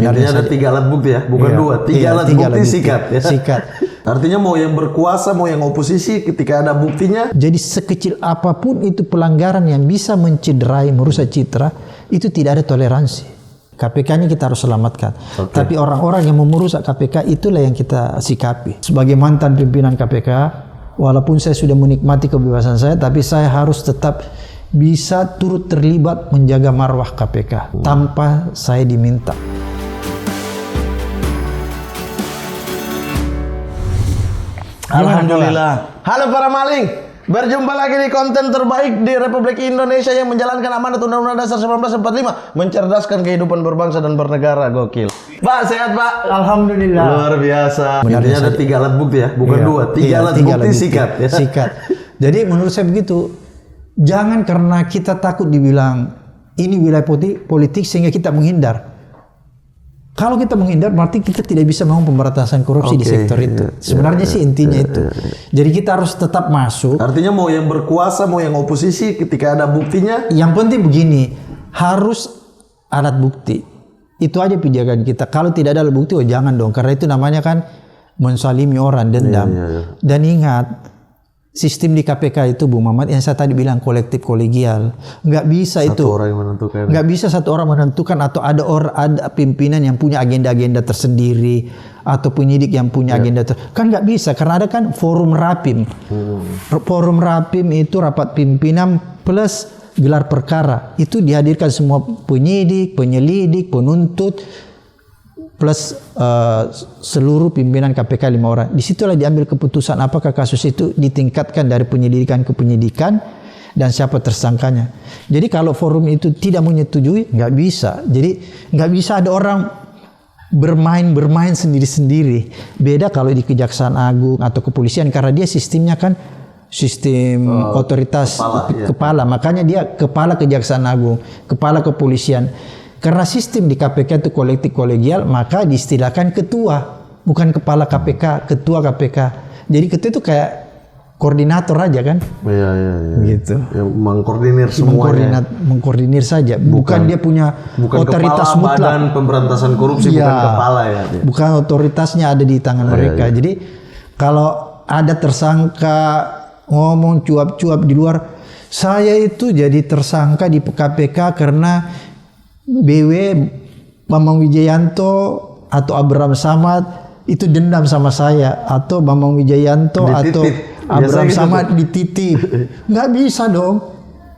sebenarnya ada 3 alat bukti ya, bukan 2, 3 alat bukti sikat ya. Sikat. Artinya mau yang berkuasa, mau yang oposisi, ketika ada buktinya. Jadi sekecil apapun itu pelanggaran yang bisa mencederai, merusak citra, itu tidak ada toleransi. KPK ini kita harus selamatkan. Tapi orang-orang yang merusak KPK itulah yang kita sikapi. Sebagai mantan pimpinan KPK, walaupun saya sudah menikmati kebebasan saya, tapi saya harus tetap bisa turut terlibat menjaga marwah KPK tanpa saya diminta. Alhamdulillah. Halo para maling, berjumpa lagi di konten terbaik di Republik Indonesia yang menjalankan amanat Undang-Undang Dasar 1945, mencerdaskan kehidupan berbangsa dan bernegara. Gokil. Pak, sehat Pak? Alhamdulillah. Luar biasa. Intinya ada 3 alat bukti ya, bukan 2, 3 alat bukti sikat ya. Sikat. Jadi menurut saya begitu. Jangan karena kita takut dibilang ini wilayah politik sehingga kita menghindar. Kalau kita menghindar berarti kita tidak bisa mau pemberantasan korupsi di sektor itu. Sebenarnya sih intinya itu. Jadi kita harus tetap masuk. Artinya mau yang berkuasa, mau yang oposisi, ketika ada buktinya. Yang penting begini, harus alat bukti. Itu aja pijakan kita. Kalau tidak ada alat bukti, oh jangan dong. Karena itu namanya kan mensalimi orang, dendam. Dan ingat, sistem di KPK itu, Bung Mamat, yang saya tadi bilang kolektif kolegial, nggak bisa itu. Satu orang yang menentukan. Nggak bisa satu orang menentukan, atau ada pimpinan yang punya agenda-agenda tersendiri, atau penyidik yang punya agenda kan nggak bisa, karena ada kan forum rapim. Forum rapim itu rapat pimpinan plus gelar perkara. Itu dihadirkan semua penyidik, penyelidik, penuntut, plus seluruh pimpinan KPK 5 orang. Disitulah diambil keputusan apakah kasus itu ditingkatkan dari penyelidikan ke penyidikan dan siapa tersangkanya. Jadi kalau forum itu tidak menyetujui, nggak bisa. Jadi nggak bisa ada orang bermain sendiri-sendiri. Beda kalau di Kejaksaan Agung atau kepolisian, karena dia sistemnya kan sistem otoritas kepala. Makanya dia kepala Kejaksaan Agung, kepala kepolisian. Karena sistem di KPK itu kolektif kolegial, maka diistilahkan ketua, bukan kepala KPK, ketua KPK. Jadi ketua itu kayak koordinator aja kan? Iya. Gitu. Yang mengkoordinir semuanya. Mengkoordinir saja, bukan dia punya otoritas kepala mutlak. Badan Pemberantasan Korupsi, bukan kepala ya. Bukan otoritasnya ada di tangan mereka. Jadi kalau ada tersangka ngomong cuap-cuap di luar, saya itu jadi tersangka di KPK karena BW, Bambang Wijayanto atau Abraham Samad itu dendam sama saya, atau Bambang Wijayanto atau Abraham Samad dititip. Nggak bisa dong.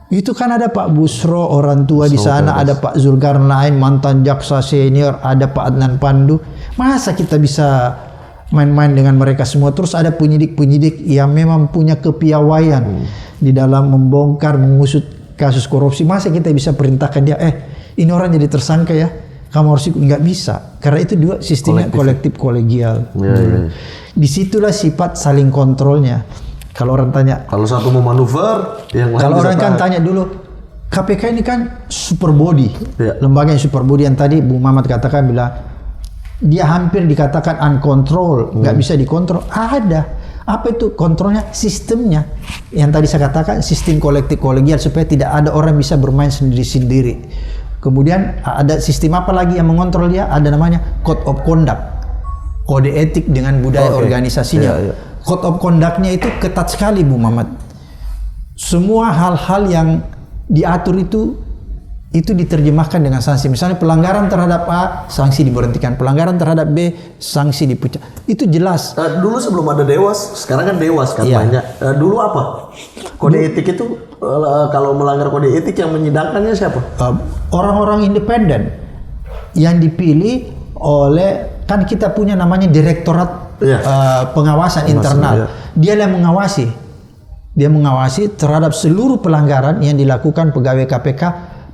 Itu kan ada Pak Busro orang tua di sana, ada Pak Zulkarnain mantan jaksa senior, ada Pak Adnan Pandu. Masa kita bisa main-main dengan mereka semua? Terus ada penyidik-penyidik yang memang punya kepiawaian di dalam membongkar, mengusut kasus korupsi. Masa kita bisa perintahkan dia, ini orang jadi tersangka ya, kamu harus ikut? Nggak bisa, karena itu dua sistemnya kolektif kolegial. Disitulah sifat saling kontrolnya. Kalau orang tanya, kalau satu mau manuver, yang lain kalau orang kan tanya dulu, KPK ini kan super body, lembaga yang super body yang tadi Bung Mamat katakan, bilang dia hampir dikatakan uncontrol, nggak bisa dikontrol. Ada. Apa itu kontrolnya? Sistemnya. Yang tadi saya katakan sistem kolektif kolegial, supaya tidak ada orang bisa bermain sendiri-sendiri. Kemudian ada sistem apa lagi yang mengontrol dia? Ada namanya Code of Conduct, kode etik dengan budaya organisasinya. Code of Conduct-nya itu ketat sekali, Bu Mamat. Semua hal-hal yang diatur itu diterjemahkan dengan sanksi. Misalnya pelanggaran terhadap A, sanksi diberhentikan. Pelanggaran terhadap B, sanksi dipecat. Itu jelas. Dulu sebelum ada Dewas, sekarang kan Dewas kan banyak. Dulu apa? Kode etik itu, kalau melanggar kode etik yang menyidangkannya siapa? Orang-orang independen yang dipilih oleh, kan kita punya namanya Direktorat Pengawasan Internal. Dia yang mengawasi. Dia mengawasi terhadap seluruh pelanggaran yang dilakukan pegawai KPK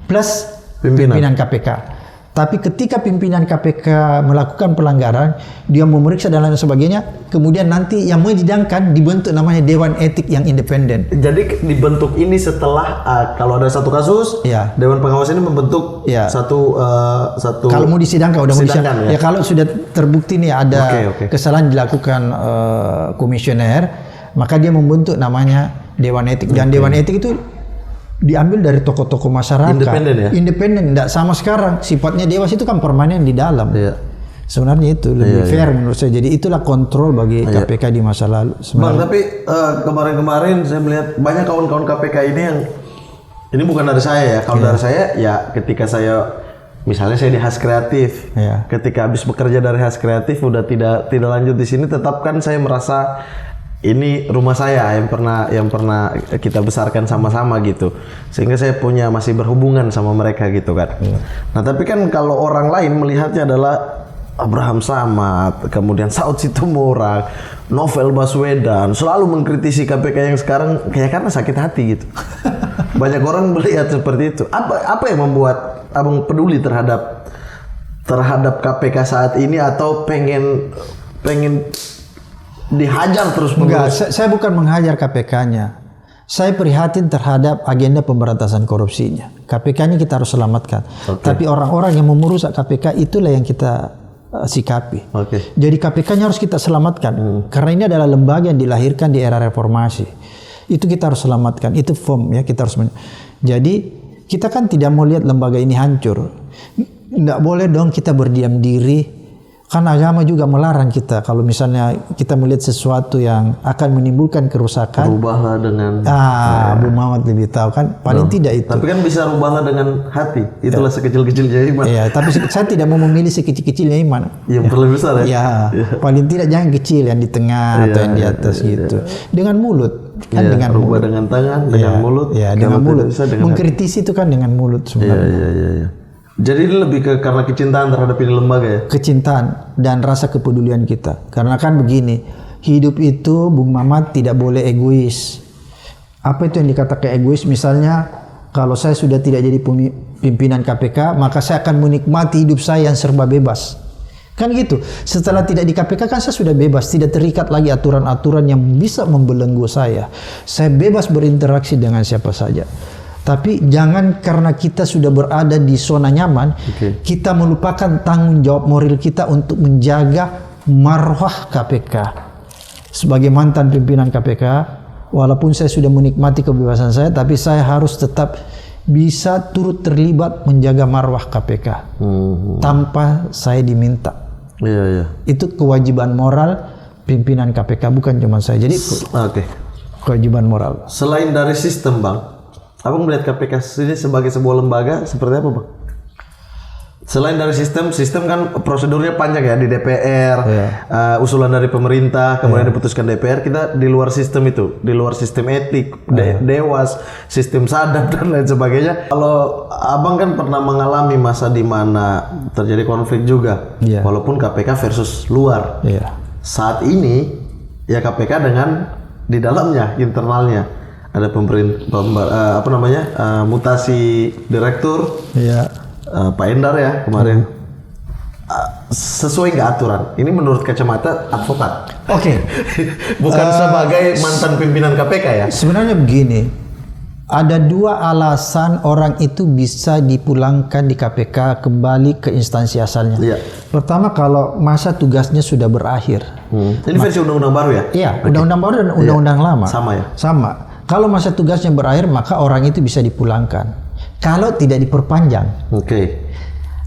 plus pimpinan KPK. Tapi ketika pimpinan KPK melakukan pelanggaran, dia memeriksa dan lain sebagainya, kemudian nanti yang menyidangkan dibentuk namanya Dewan Etik yang independen. Jadi dibentuk ini setelah kalau ada satu kasus, Dewan Pengawas ini membentuk satu kalau mau disidangkan, udah mau disidangkan. Ya kalau sudah terbukti nih ada kesalahan dilakukan komisioner, maka dia membentuk namanya Dewan Etik. Dan Dewan Etik itu diambil dari tokoh-tokoh masyarakat. Independen ya? Independen, tidak sama sekarang. Sifatnya dewas itu kan permanen di dalam. Iya. Sebenarnya itu lebih fair menurut saya. Jadi itulah kontrol bagi KPK di masa lalu. Bang, tapi kemarin-kemarin saya melihat banyak kawan-kawan KPK ini yang ini bukan dari saya ya. Kalau dari saya ya ketika saya misalnya saya di Has Kreatif, ketika habis bekerja dari Has Kreatif udah tidak lanjut di sini, tetap kan saya merasa ini rumah saya yang pernah kita besarkan sama-sama gitu, sehingga saya masih berhubungan sama mereka gitu kan. Nah tapi kan kalau orang lain melihatnya adalah Abraham Samad, kemudian Saud Situmorang, Novel Baswedan selalu mengkritisi KPK yang sekarang kayak karena sakit hati gitu. Banyak orang melihat seperti itu. Apa yang membuat abang peduli terhadap KPK saat ini, atau pengen dihajar terus menerus? Enggak, saya bukan menghajar KPK-nya. Saya prihatin terhadap agenda pemberantasan korupsinya. KPK-nya kita harus selamatkan. Tapi orang-orang yang merusak KPK itulah yang kita sikapi. Jadi KPK-nya harus kita selamatkan. Karena ini adalah lembaga yang dilahirkan di era reformasi. Itu kita harus selamatkan. Itu form ya, kita harus. Jadi kita kan tidak mau lihat lembaga ini hancur. Tidak boleh dong kita berdiam diri. Kan agama juga melarang kita kalau misalnya kita melihat sesuatu yang akan menimbulkan kerusakan. Rubahlah dengan. Abu Muhammad lebih tahu kan. Paling tidak itu. Tapi kan bisa rubahlah dengan hati. Itulah sekecil-kecilnya iman. Iya, tapi saya tidak mau memilih sekecil-kecilnya iman. Yang paling besar ya. Iya, paling tidak jangan kecil, yang di tengah atau yang di atas gitu. Dengan mulut kan, dengan rubah mulut. dengan tangan, dengan mulut. Iya, dengan mulut. Dengan mengkritisi itu kan dengan mulut sebenarnya. Iya. Jadi ini lebih karena kecintaan terhadap ini lembaga ya? Kecintaan dan rasa kepedulian kita. Karena kan begini, hidup itu Bung Mamat tidak boleh egois. Apa itu yang dikatakan egois? Misalnya kalau saya sudah tidak jadi pimpinan KPK, maka saya akan menikmati hidup saya yang serba bebas. Kan gitu. Setelah tidak di KPK kan saya sudah bebas, tidak terikat lagi aturan-aturan yang bisa membelenggu saya. Saya bebas berinteraksi dengan siapa saja. Tapi jangan karena kita sudah berada di zona nyaman, kita melupakan tanggung jawab moral kita untuk menjaga marwah KPK. Sebagai mantan pimpinan KPK, walaupun saya sudah menikmati kebebasan saya, tapi saya harus tetap bisa turut terlibat menjaga marwah KPK tanpa saya diminta. Itu kewajiban moral pimpinan KPK, bukan cuma saya. Jadi kewajiban moral. Selain dari sistem, Bang, Abang melihat KPK ini sebagai sebuah lembaga seperti apa, Bang? Selain dari sistem kan prosedurnya panjang ya di DPR, usulan dari pemerintah, kemudian diputuskan DPR. Kita di luar sistem itu, di luar sistem etik, dewas, sistem sadap dan lain sebagainya. Kalau Abang kan pernah mengalami masa di mana terjadi konflik juga, walaupun KPK versus luar. Saat ini ya KPK dengan di dalamnya, internalnya. Ada mutasi direktur, Pak Endar ya kemarin. Sesuai nggak aturan? Ini menurut kacamata advokat. Bukan sebagai mantan pimpinan KPK ya. Sebenarnya begini, ada dua alasan orang itu bisa dipulangkan di KPK kembali ke instansi asalnya. Pertama, kalau masa tugasnya sudah berakhir. Ini versi undang-undang baru ya? Iya, undang-undang baru dan undang-undang lama. Sama ya? Sama. Kalau masa tugasnya berakhir, maka orang itu bisa dipulangkan. Kalau tidak diperpanjang.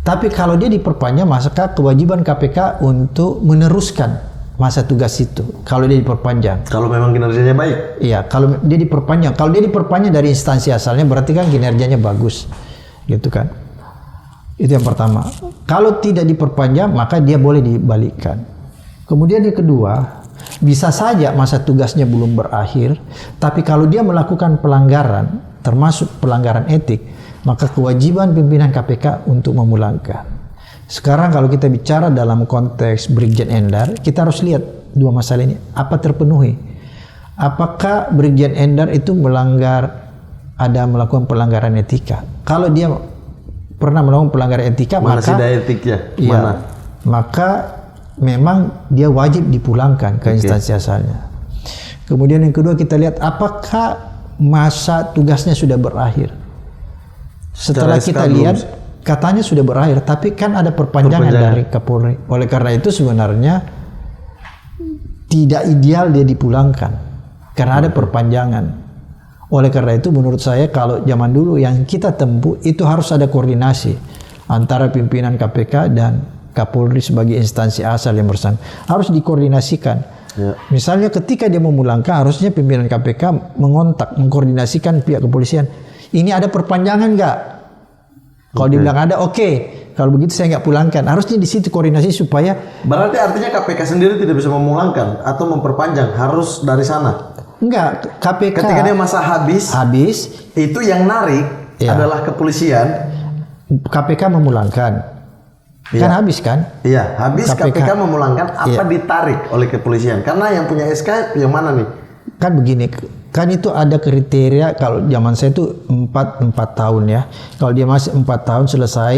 Tapi kalau dia diperpanjang, maka kewajiban KPK untuk meneruskan masa tugas itu. Kalau dia diperpanjang. Kalau memang kinerjanya baik. Iya, kalau dia diperpanjang. Kalau dia diperpanjang dari instansi asalnya, berarti kan kinerjanya bagus, gitu kan? Itu yang pertama. Kalau tidak diperpanjang, maka dia boleh dibalikkan. Kemudian yang kedua, bisa saja masa tugasnya belum berakhir, tapi kalau dia melakukan pelanggaran, termasuk pelanggaran etik, maka kewajiban pimpinan KPK untuk memulangkan. Sekarang kalau kita bicara dalam konteks Brigjen Endar, kita harus lihat dua masalah ini. Apa terpenuhi? Apakah Brigjen Endar itu melakukan pelanggaran etika? Kalau dia pernah melakukan pelanggaran etika, masih ada etiknya? Maka memang dia wajib dipulangkan ke instansi asalnya. Kemudian yang kedua, kita lihat apakah masa tugasnya sudah berakhir. Setelah kita lihat katanya sudah berakhir, tapi kan ada perpanjangan dari Kapolri. Oleh karena itu sebenarnya tidak ideal dia dipulangkan karena ada perpanjangan. Oleh karena itu menurut saya kalau zaman dulu yang kita tempuh itu harus ada koordinasi antara pimpinan KPK dan Kapolri sebagai instansi asal yang bersangkutan. Harus dikoordinasikan. Ya. Misalnya ketika dia memulangkan harusnya pimpinan KPK mengontak, mengkoordinasikan pihak kepolisian. Ini ada perpanjangan nggak? Kalau dibilang ada, oke. Kalau begitu saya nggak pulangkan. Harusnya di situ koordinasi supaya. Berarti artinya KPK sendiri tidak bisa memulangkan atau memperpanjang, harus dari sana. Enggak, KPK. Ketika dia masa habis, itu yang narik adalah kepolisian. KPK memulangkan. Kan habis kan? Iya, habis KPK memulangkan apa ditarik oleh kepolisian. Karena yang punya SK yang mana nih? Kan begini, kan itu ada kriteria kalau zaman saya itu 4 tahun ya. Kalau dia masih 4 tahun selesai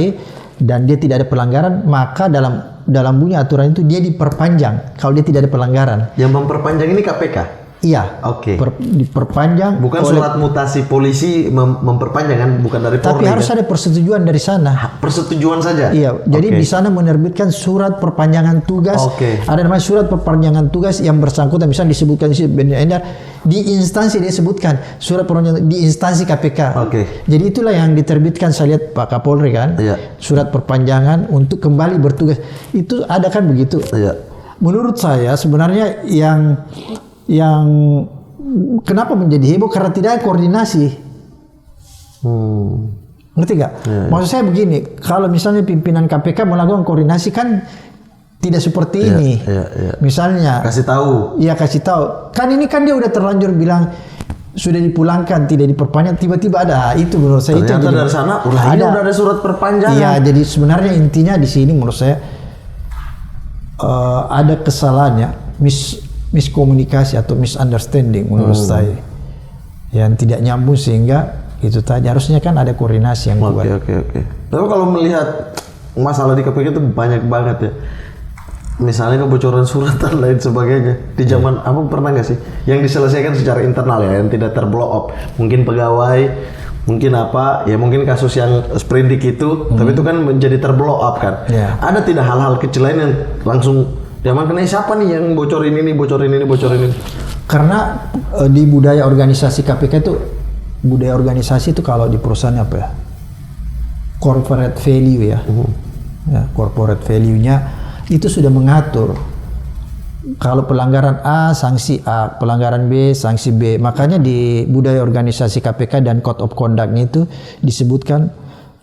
dan dia tidak ada pelanggaran, maka dalam bunyi aturan itu dia diperpanjang kalau dia tidak ada pelanggaran. Yang memperpanjang ini KPK? Iya. Oke. Diperpanjang. Bukan surat mutasi polisi memperpanjang kan, bukan dari Polri. Tapi harus ada persetujuan dari sana. Persetujuan saja. Iya. Jadi di sana menerbitkan surat perpanjangan tugas. Ada namanya surat perpanjangan tugas yang bersangkutan. Misalnya disebutkan di instansi dia sebutkan surat perpanjangan di instansi KPK. Jadi itulah yang diterbitkan saya lihat Pak Kapolri kan. Iya. Surat perpanjangan untuk kembali bertugas. Itu ada kan begitu. Iya. Menurut saya sebenarnya yang kenapa menjadi heboh karena tidak ada koordinasi. Ngerti nggak? Maksud saya begini, kalau misalnya pimpinan KPK melakukan koordinasi kan tidak seperti ini. Misalnya kasih tahu. Iya, kasih tahu. Kan ini kan dia udah terlanjur bilang sudah dipulangkan, tidak diperpanjang, tiba-tiba ada. Itu menurut saya ternyata itu dari sana udah ada surat perpanjangan. Iya, jadi sebenarnya intinya di sini menurut saya ada kesalahannya, miskomunikasi atau misunderstanding menurut saya yang tidak nyambung, sehingga itu tadi harusnya kan ada koordinasi yang kuat. Oke. Tapi kalau melihat masalah di KPK itu banyak banget ya. Misalnya kebocoran surat dan lain sebagainya. Di zaman apa pernah nggak sih yang diselesaikan secara internal ya, yang tidak terblow up? Mungkin pegawai, mungkin apa ya, mungkin kasus yang sprindik itu, tapi itu kan menjadi terblow up kan. Ada tidak hal-hal kecil lain yang langsung makanya siapa nih yang bocorin ini. Karena di budaya organisasi KPK itu, budaya organisasi itu kalau di perusahaan apa ya? Corporate value ya. Corporate value-nya itu sudah mengatur. Kalau pelanggaran A, sanksi A, pelanggaran B, sanksi B. Makanya di budaya organisasi KPK dan Code of Conduct-nya itu disebutkan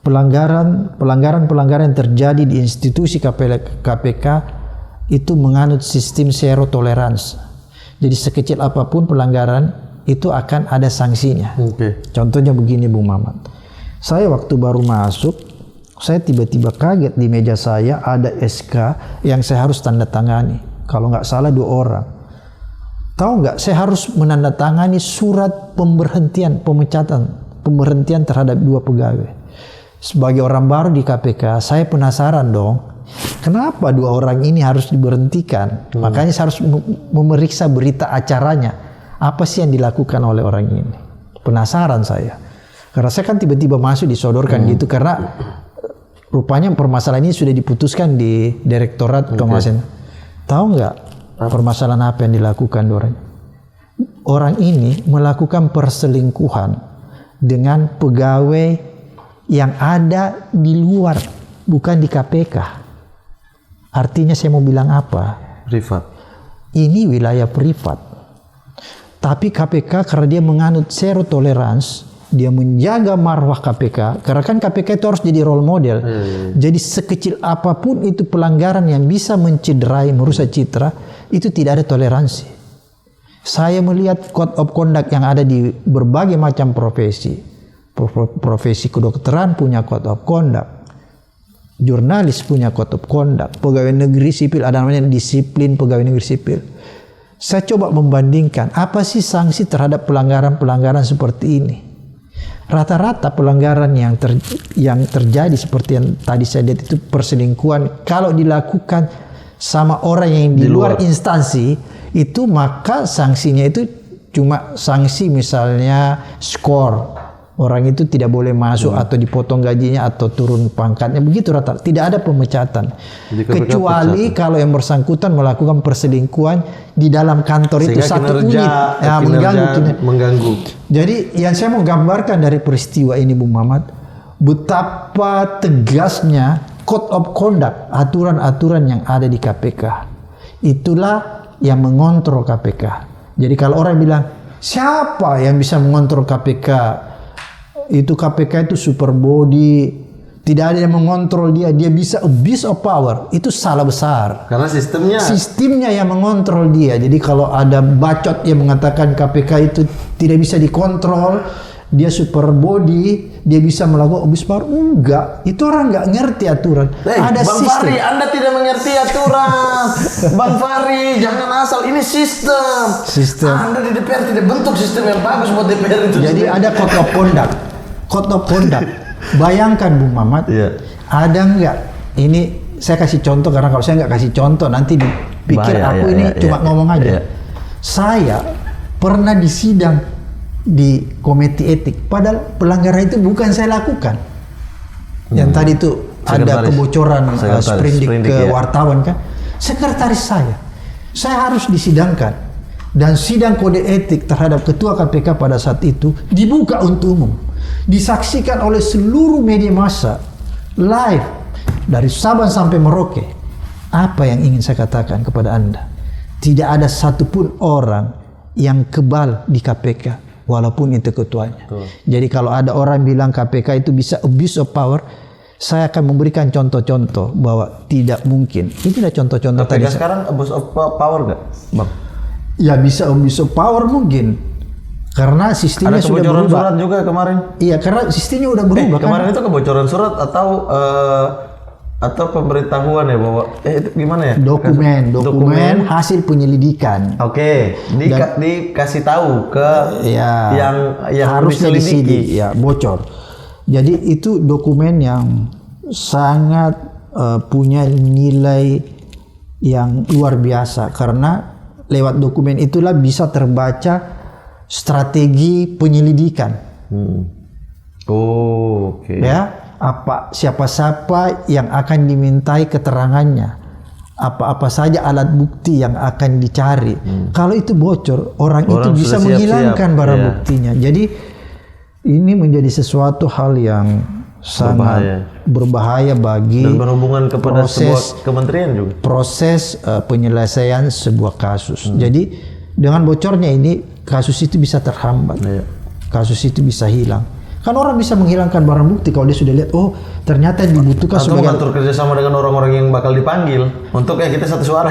pelanggaran yang terjadi di institusi KPK itu menganut sistem zero tolerance. Jadi sekecil apapun pelanggaran itu akan ada sanksinya. Contohnya begini Bung Mamat. Saya waktu baru masuk, saya tiba-tiba kaget di meja saya ada SK yang saya harus tanda tangani. Kalau nggak salah 2 orang. Tahu nggak? Saya harus menandatangani surat pemberhentian terhadap 2 pegawai. Sebagai orang baru di KPK, saya penasaran dong. Kenapa 2 orang ini harus diberhentikan? Makanya saya harus memeriksa berita acaranya. Apa sih yang dilakukan oleh orang ini? Penasaran saya. Karena saya kan tiba-tiba masuk disodorkan gitu. Karena rupanya permasalahan ini sudah diputuskan di Direktorat Kemasan. Tahu nggak permasalahan apa yang dilakukan orang? Orang ini melakukan perselingkuhan dengan pegawai yang ada di luar, bukan di KPK. Artinya saya mau bilang apa? Privat. Ini wilayah privat. Tapi KPK karena dia menganut zero tolerance, dia menjaga marwah KPK. Karena kan KPK itu harus jadi role model. Jadi sekecil apapun itu pelanggaran yang bisa mencederai, merusak citra, itu tidak ada toleransi. Saya melihat Code of Conduct yang ada di berbagai macam profesi. Profesi kedokteran punya Code of Conduct. Jurnalis punya Code of Conduct, pegawai negeri sipil ada namanya disiplin pegawai negeri sipil. Saya coba membandingkan apa sih sanksi terhadap pelanggaran-pelanggaran seperti ini. Rata-rata pelanggaran yang terjadi seperti yang tadi saya lihat itu perselingkuhan, kalau dilakukan sama orang yang di luar instansi itu, maka sanksinya itu cuma sanksi misalnya skor. Orang itu tidak boleh masuk atau dipotong gajinya atau turun pangkatnya, begitu rata. Tidak ada pemecatan. Kecuali kalau yang bersangkutan melakukan perselingkuhan di dalam kantor itu satu unit, mengganggu. Jadi yang saya mau gambarkan dari peristiwa ini, Bung Mamat, betapa tegasnya code of conduct, aturan-aturan yang ada di KPK. Itulah yang mengontrol KPK. Jadi kalau orang bilang, siapa yang bisa mengontrol KPK? Itu KPK itu super body, tidak ada yang mengontrol dia bisa abuse of power. Itu salah besar. Karena sistemnya yang mengontrol dia. Jadi kalau ada bacot yang mengatakan KPK itu tidak bisa dikontrol, dia super body, dia bisa melakukan abuse power. Enggak, itu orang nggak ngerti aturan. Ada Bang sistem. Fahri, Anda tidak mengerti aturan. Bang Fahri, jangan asal, ini sistem. Anda di DPR tidak bentuk sistem yang bagus buat DPR itu. Jadi ada code of conduct. Bayangkan Bung Mamat, ada nggak? Ini saya kasih contoh, karena kalau saya nggak kasih contoh nanti dipikir aku ini cuma ngomong aja. Saya pernah disidang di komite etik, padahal pelanggaran itu bukan saya lakukan. Yang tadi itu ada kebocoran sprindik ke wartawan kan, sekretaris saya harus disidangkan, dan sidang kode etik terhadap ketua KPK pada saat itu dibuka untuk umum, disaksikan oleh seluruh media massa live dari Sabang sampai Merauke. Apa yang ingin saya katakan kepada Anda? Tidak ada satupun orang yang kebal di KPK, walaupun itu ketuanya. Jadi kalau ada orang bilang KPK itu bisa abuse of power, saya akan memberikan contoh-contoh bahwa tidak mungkin. Inilah contoh-contoh tadi. KPK sekarang abuse of power nggak, Bang? Ya bisa abuse of power mungkin, karena sistemnya sudah berubah. Ada kebocoran surat juga kemarin. Iya, karena sistemnya udah berubah. Kemarin itu kebocoran surat atau pemberitahuan ya bahwa itu gimana ya? Dokumen hasil penyelidikan. Oke, dikasih tahu ke yang harusnya disidik, ya bocor. Jadi itu dokumen yang sangat punya nilai yang luar biasa, karena lewat dokumen itulah bisa terbaca strategi penyelidikan. Ya, siapa-siapa yang akan dimintai keterangannya, apa-apa saja alat bukti yang akan dicari. Kalau itu bocor, orang itu bisa menghilangkan barang buktinya. Jadi ini menjadi sesuatu hal yang sangat berbahaya bagi dan berhubungan kepada sebuah kementerian juga. Proses penyelesaian sebuah kasus. Jadi dengan bocornya ini kasus itu bisa terhambat. Kasus itu bisa hilang. Kan orang bisa menghilangkan barang bukti kalau dia sudah lihat, oh ternyata dibutuhkan atau mengatur kerjasama dengan orang-orang yang bakal dipanggil untuk kita satu suara.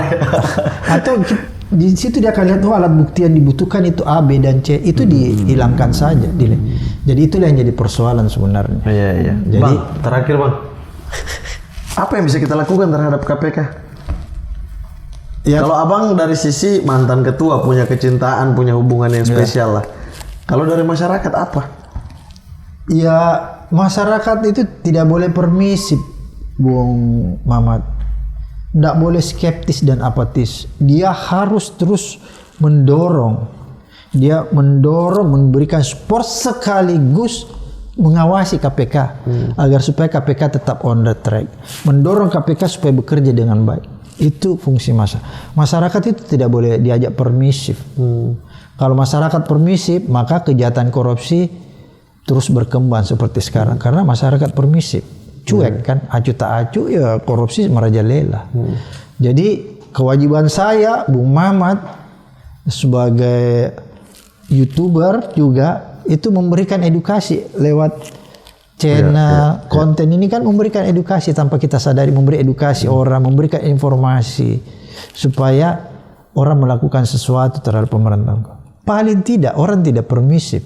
Atau di situ dia akan lihat, oh alat bukti yang dibutuhkan itu A, B, dan C, itu dihilangkan saja. Jadi itulah yang jadi persoalan sebenarnya. Iya. Jadi Bang, terakhir Bang, apa yang bisa kita lakukan terhadap KPK? Ya, kalau Abang dari sisi mantan ketua punya kecintaan, punya hubungan yang spesial lah. Kalau dari masyarakat apa? Ya masyarakat itu tidak boleh permisif, Bung Mamat. Tidak boleh skeptis dan apatis. Dia harus terus mendorong. Dia memberikan support sekaligus mengawasi KPK agar supaya KPK tetap on the track. Mendorong KPK supaya bekerja dengan baik. Itu fungsi masyarakat itu tidak boleh diajak permisif. Kalau masyarakat permisif, maka kejahatan korupsi terus berkembang seperti sekarang. Karena masyarakat permisif. Cuek kan, acu tak acu ya korupsi merajalela. Jadi kewajiban saya, Bung Mamat, sebagai YouTuber juga itu memberikan edukasi lewat channel konten ini kan, memberikan edukasi tanpa kita sadari, memberi edukasi orang, memberikan informasi supaya orang melakukan sesuatu terhadap pemerintah. Paling tidak orang tidak permisif.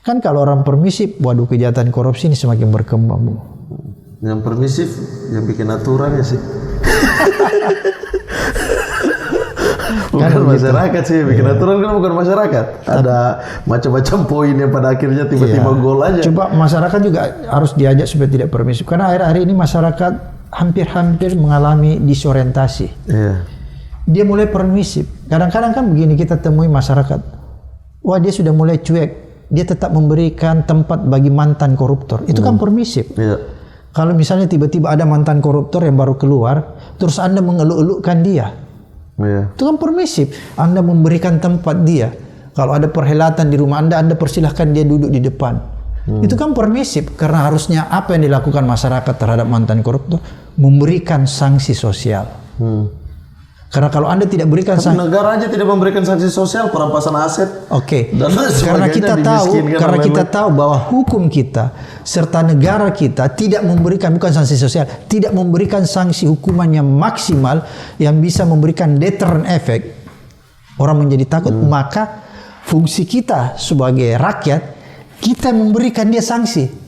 Kan kalau orang permisif, waduh kejahatan korupsi ini semakin berkembang, Bu. Yang permisif, yang bikin aturan ya sih. Bukan kan masyarakat sih, bikin aturan kan bukan masyarakat. Ada macam-macam poin yang pada akhirnya tiba-tiba gol aja. Coba masyarakat juga harus diajak supaya tidak permisif. Karena akhir-akhir ini masyarakat hampir-hampir mengalami disorientasi. Dia mulai permisif. Kadang-kadang kan begini kita temui masyarakat. Wah dia sudah mulai cuek dia tetap memberikan tempat bagi mantan koruptor. Itu kan permisif. Iya. Kalau misalnya tiba-tiba ada mantan koruptor yang baru keluar, terus Anda mengeluk-elukkan dia, Iya. itu kan permisif. Anda memberikan tempat dia. Kalau ada perhelatan di rumah Anda persilahkan dia duduk di depan. Itu kan permisif, karena harusnya apa yang dilakukan masyarakat terhadap mantan koruptor memberikan sanksi sosial. Karena kalau Anda tidak berikan Tapi negara aja tidak memberikan sanksi sosial, perampasan aset. Oke, Dan karena kita tahu, dimiskinkan karena oleh kita tahu bahwa hukum kita serta negara kita tidak memberikan, bukan sanksi sosial, tidak memberikan sanksi hukuman yang maksimal yang bisa memberikan deterrent effect. Orang menjadi takut, maka fungsi kita sebagai rakyat, kita memberikan dia sanksi.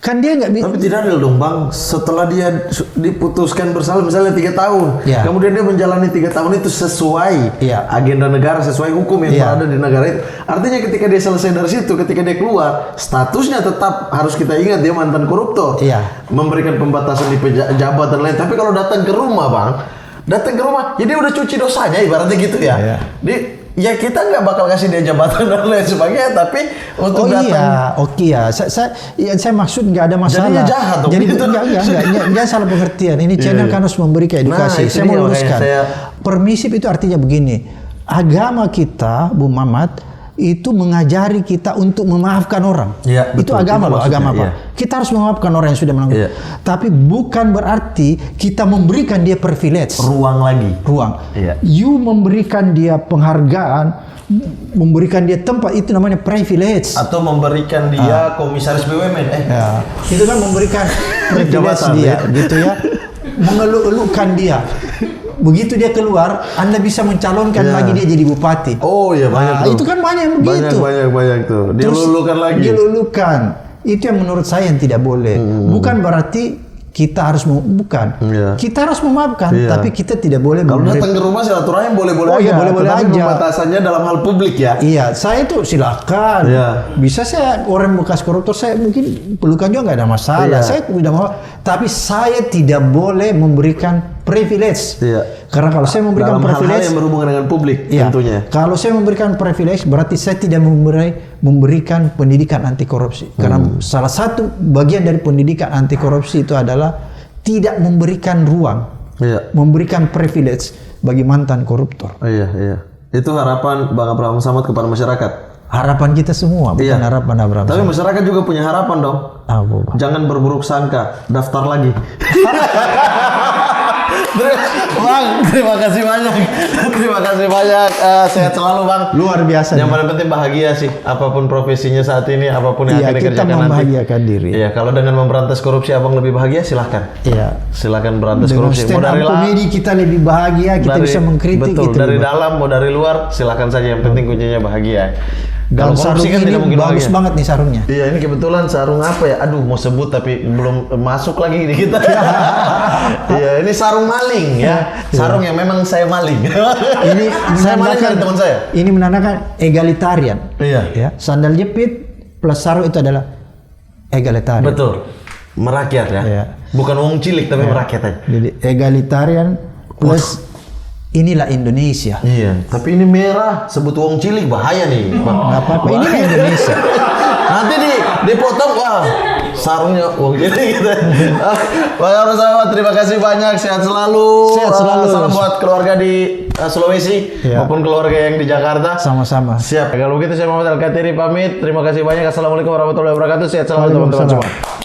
Kan dia nggak bisa. Tapi tidak adil dong Bang, setelah dia diputuskan bersalah misalnya 3 tahun, Ya. kemudian dia menjalani 3 tahun itu sesuai Ya. agenda negara, sesuai hukum yang Ya. ada di negara itu. Artinya ketika dia selesai dari situ, ketika dia keluar, statusnya tetap harus kita ingat dia mantan koruptor, Ya. memberikan pembatasan di pejabat dan lain. Tapi kalau datang ke rumah Bang, ya dia udah cuci dosanya ibaratnya gitu ya. Ya. Ya kita nggak bakal kasih dia jabatan dan lain sebagainya, tapi untuk datang. Saya maksud nggak ada masalah. Jadinya jahat dong, Jadi gitu. jangan salah pengertian. Ini channel kan harus memberikan edukasi. Nah, Saya itu mau dia, luruskan. makanya Permisif itu artinya begini. Agama kita, Bu Mamat, itu mengajari kita untuk memaafkan orang. Iya, Itu betul. agama Itu loh, maksudnya, agama apa? iya. Kita harus memaafkan orang yang sudah melanggar. Iya. Tapi bukan berarti kita memberikan dia privilege. Ruang lagi. Ruang. Iya. You memberikan dia penghargaan, memberikan dia tempat, itu namanya privilege. Atau memberikan dia komisaris BUMN. Ya, itu kan memberikan privilege Jabatan, dia, ya. gitu ya. Mengeluk-elukkan dia. Begitu dia keluar, Anda bisa mencalonkan Ya. lagi dia jadi bupati. Oh iya banyak tuh. Itu kan banyak yang begitu. Banyak tuh. Dia Terus lulukan lagi. dilulukan. Itu yang menurut saya yang tidak boleh. Bukan berarti kita harus bukan. Iya. Kita harus memaafkan, Iya. tapi kita tidak boleh Kalau memberi. datang ke rumah silaturahim boleh-boleh Oh iya, aja. boleh-boleh Tetapi aja. pembatasannya dalam hal publik ya. Iya, saya itu silakan. Iya. Bisa saya orang bekas koruptor, saya mungkin pelukan juga nggak ada masalah. Iya. Saya tidak mau, tapi saya tidak boleh memberikan privilege. Iya. Karena kalau saya memberikan Dalam hal-hal privilege, yang berhubungan dengan publik iya, tentunya. kalau saya memberikan privilege, berarti saya tidak memberikan pendidikan anti korupsi. Karena salah satu bagian dari pendidikan anti korupsi itu adalah tidak memberikan ruang, Iya. memberikan privilege bagi mantan koruptor. Iya. Itu harapan Bang Abraham Samad kepada masyarakat. Harapan kita semua, bukan Iya. harapan Abraham. Tapi masyarakat juga punya harapan dong. Apa? Jangan berburuk sangka, daftar lagi. Bang, terima kasih banyak. Terima kasih banyak. Sehat selalu, Bang. Luar biasa. Yang paling penting bahagia sih. Apapun profesinya saat ini, apapun yang Iya, akan kita dikerjakan nanti. membahagiakan diri. Iya, kalau dengan memberantas korupsi Abang lebih bahagia, silahkan. Iya. Silakan berantas Dengan korupsi. stand up komedi kita lebih bahagia, kita bisa mengkritik. betul, gitu. dari dalam mau dari luar, silakan saja. Yang penting kuncinya bahagia. Dan Kalau sarung korupsi kan ini tidak mungkin bagus bahagia. banget nih sarungnya. Iya, ini kebetulan sarung apa ya? Aduh, mau sebut tapi belum masuk lagi di kita. Iya, ini sarung maling ya. Sarung yang memang saya maling. Ini saya maling menandakan dari teman saya. Ini menandakan egalitarian. Iya. Ya, sandal jepit plus sarung itu adalah egalitarian. Betul. Merakyat ya. Iya. Bukan wong cilik tapi merakyat aja. Jadi egalitarian plus inilah Indonesia. Iya, tapi ini merah, sebut wong cilik bahaya nih, Bang. Nggak apa-apa, ini mah Indonesia. Nanti dipotong, wah, sarungnya wong cilik gitu. Bang Abraham Samad, terima kasih banyak, sehat selalu. Sehat selalu. Salam buat keluarga di Sulawesi Iya. maupun keluarga yang di Jakarta. Sama-sama. Siap. Kalau begitu saya Muhammad Al-Katiri pamit. Terima kasih banyak. Assalamualaikum warahmatullahi wabarakatuh. Sehat selalu teman-teman Waalaikumsalam. semua.